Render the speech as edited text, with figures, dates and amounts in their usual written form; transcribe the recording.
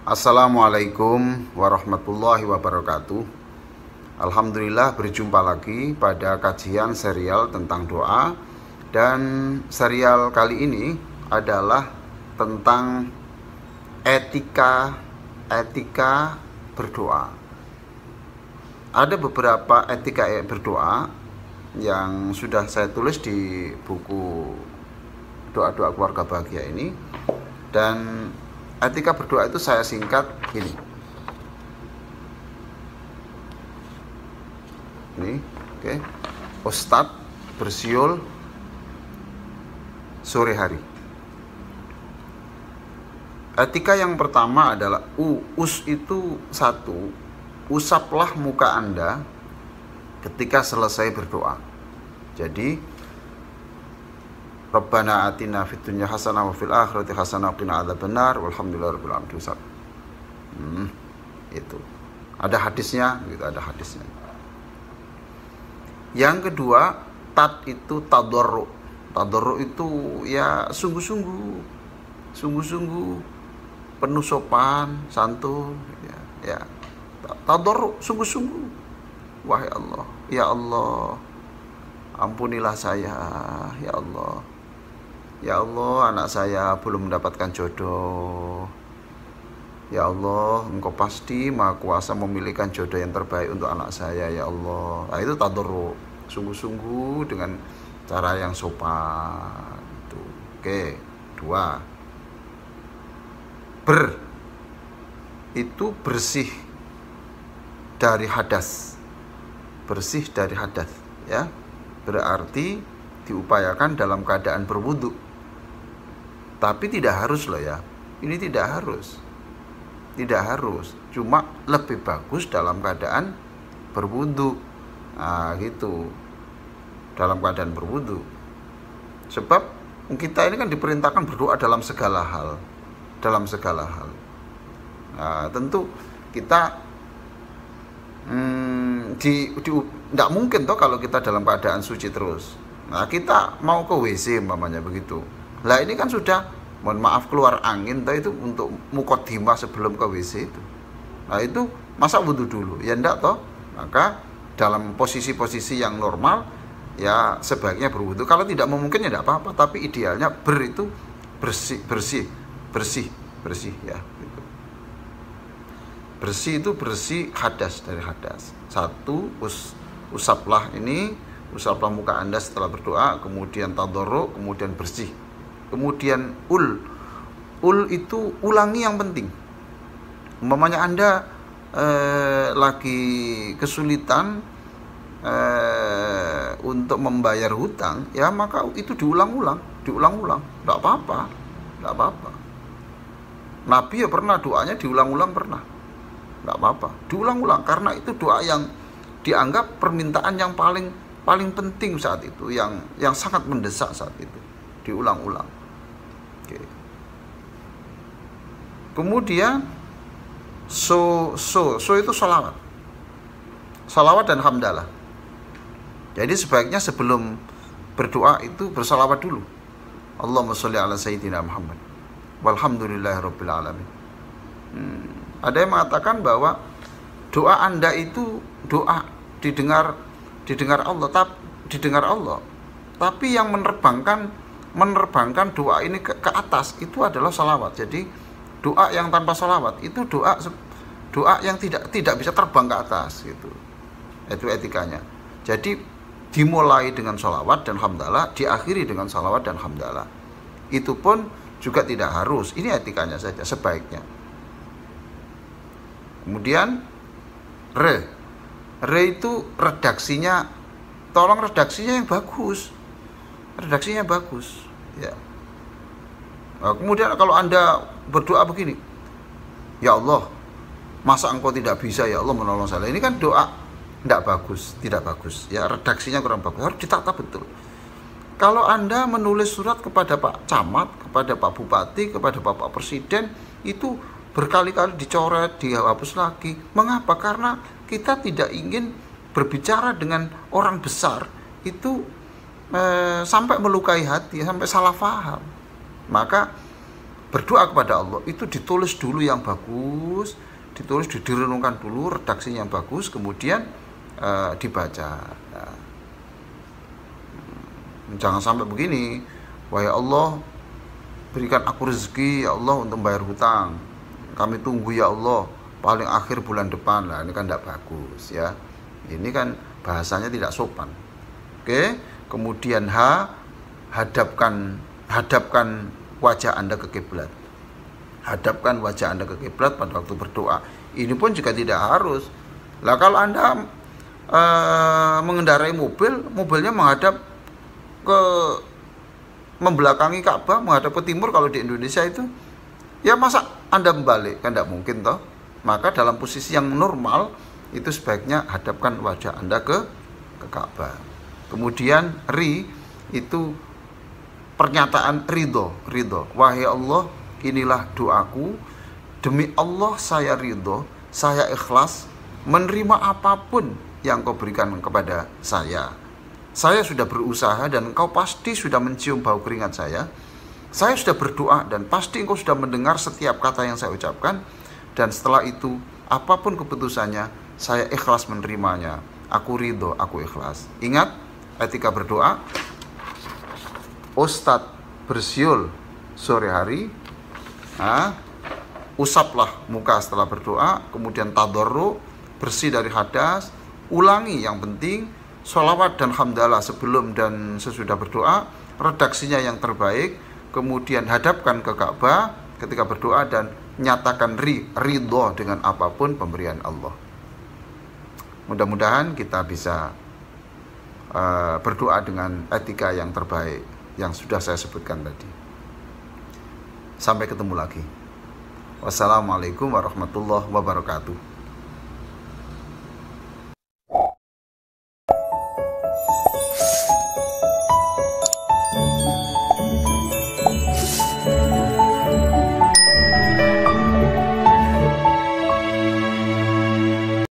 Assalamualaikum warahmatullahi wabarakatuh. Alhamdulillah berjumpa lagi pada kajian serial tentang doa. Dan serial kali ini adalah tentang etika berdoa. Ada beberapa etika berdoa yang sudah saya tulis di buku Doa-doa Keluarga Bahagia ini. Dan etika berdoa itu saya singkat gini. Ini, oke. Ustadz bersiul sore hari. Etika yang pertama adalah itu satu, usaplah muka Anda ketika selesai berdoa. Jadi Rabbana atina fid dunya hasanah wa fil akhirati hasanah wa qina adzabannar walhamdulillahirabbil alamin. Itu. Ada hadisnya, gitu, ada hadisnya. Yang kedua, itu tadarru. Tadarru itu ya sungguh-sungguh penuh sopan, santun, ya. Tadarru sungguh-sungguh. Wahai Allah, ya Allah, ampunilah saya, ya Allah. Ya Allah, anak saya belum mendapatkan jodoh. Ya Allah, Engkau pasti Maha Kuasa memilihkan jodoh yang terbaik untuk anak saya, ya Allah. Nah, itu tadarru, sungguh-sungguh dengan cara yang sopan. Itu. Oke, dua. Itu bersih dari hadas. Bersih dari hadas, ya. Berarti diupayakan dalam keadaan berwudu. Tapi tidak harus loh ya. Ini tidak harus. Tidak harus. Cuma lebih bagus dalam keadaan berwudu. Nah, gitu. Dalam keadaan berwudu. Sebab kita ini kan diperintahkan berdoa dalam segala hal. Dalam segala hal. Nah, tentu kita tidak mungkin toh kalau kita dalam keadaan suci terus. Nah, kita mau ke WC umpamanya begitu. Lah ini kan sudah, mohon maaf, keluar angin toh itu untuk mukodimah sebelum ke WC itu. Nah, itu masa wudhu dulu? Ya enggak toh. Maka dalam posisi-posisi yang normal ya sebaiknya berwudhu. Kalau tidak memungkinkan ya tidak apa-apa, tapi idealnya itu bersih ya. Gitu. Bersih itu bersih hadas dari hadas. Satu, usaplah muka Anda setelah berdoa, kemudian tadarru, kemudian bersih. Kemudian itu ulangi yang penting. Umpamanya Anda lagi kesulitan untuk membayar hutang, ya maka itu diulang-ulang, enggak apa-apa. Nabi ya pernah doanya diulang-ulang, pernah. Enggak apa-apa, diulang-ulang, karena itu doa yang dianggap permintaan yang paling penting saat itu, yang sangat mendesak saat itu, diulang-ulang. Oke. Kemudian so itu salawat dan hamdalah. Jadi sebaiknya sebelum berdoa itu bersalawat dulu. Allahumma sholli ala sayyidina Muhammad walhamdulillahirabbil alamin. Ada yang mengatakan bahwa doa Anda itu doa didengar Allah, tapi yang menerbangkan doa ini ke atas itu adalah salawat. Jadi doa yang tanpa salawat itu doa yang tidak bisa terbang ke atas gitu. Itu etikanya. Jadi dimulai dengan salawat dan hamdalah, diakhiri dengan salawat dan hamdalah. Itu pun juga tidak harus. Ini etikanya saja sebaiknya. Kemudian re itu redaksinya, tolong redaksinya yang bagus. Redaksinya bagus, ya. Nah, kemudian kalau Anda berdoa begini, ya Allah, masa Engkau tidak bisa ya Allah menolong saya. Ini kan doa tidak bagus. Ya, redaksinya kurang bagus. Harus ditata betul. Kalau Anda menulis surat kepada Pak Camat, kepada Pak Bupati, kepada Bapak Presiden, itu berkali-kali dicoret, dihapus lagi. Mengapa? Karena kita tidak ingin berbicara dengan orang besar itu sampai melukai hati, sampai salah paham. Maka berdoa kepada Allah itu ditulis dulu yang bagus, ditulis, direnungkan dulu redaksinya yang bagus, kemudian dibaca. Ya. Jangan sampai begini, wahai Allah berikan aku rezeki ya Allah untuk bayar hutang, kami tunggu ya Allah paling akhir bulan depan. Lah ini kan tidak bagus ya, ini kan bahasanya tidak sopan. Oke, kemudian hadapkan wajah Anda ke kiblat. Hadapkan wajah Anda ke kiblat pada waktu berdoa. Ini pun juga tidak harus. Lah kalau Anda mengendarai mobil, mobilnya menghadap ke membelakangi Ka'bah, menghadap ke timur kalau di Indonesia itu, ya masa Anda membalik? Kan tidak mungkin toh. Maka dalam posisi yang normal itu sebaiknya hadapkan wajah Anda ke Ka'bah. Kemudian itu pernyataan ridho. Wahai Allah, inilah doaku, demi Allah saya ridho, saya ikhlas menerima apapun yang kau berikan kepada saya. Saya sudah berusaha dan engkau pasti sudah mencium bau keringat saya. Saya sudah berdoa dan pasti engkau sudah mendengar setiap kata yang saya ucapkan. Dan setelah itu apapun keputusannya, saya ikhlas menerimanya. Aku ridho, aku ikhlas. Ingat etika berdoa. Ustadz bersiul sore hari, usaplah muka setelah berdoa, kemudian tadarru, bersih dari hadas, ulangi yang penting, sholawat dan hamdalah sebelum dan sesudah berdoa, redaksinya yang terbaik, kemudian hadapkan ke Ka'bah ketika berdoa dan nyatakan ridho dengan apapun pemberian Allah. Mudah-mudahan kita bisa berdoa dengan etika yang terbaik yang sudah saya sebutkan tadi. Sampai ketemu lagi. Wassalamualaikum warahmatullahi wabarakatuh.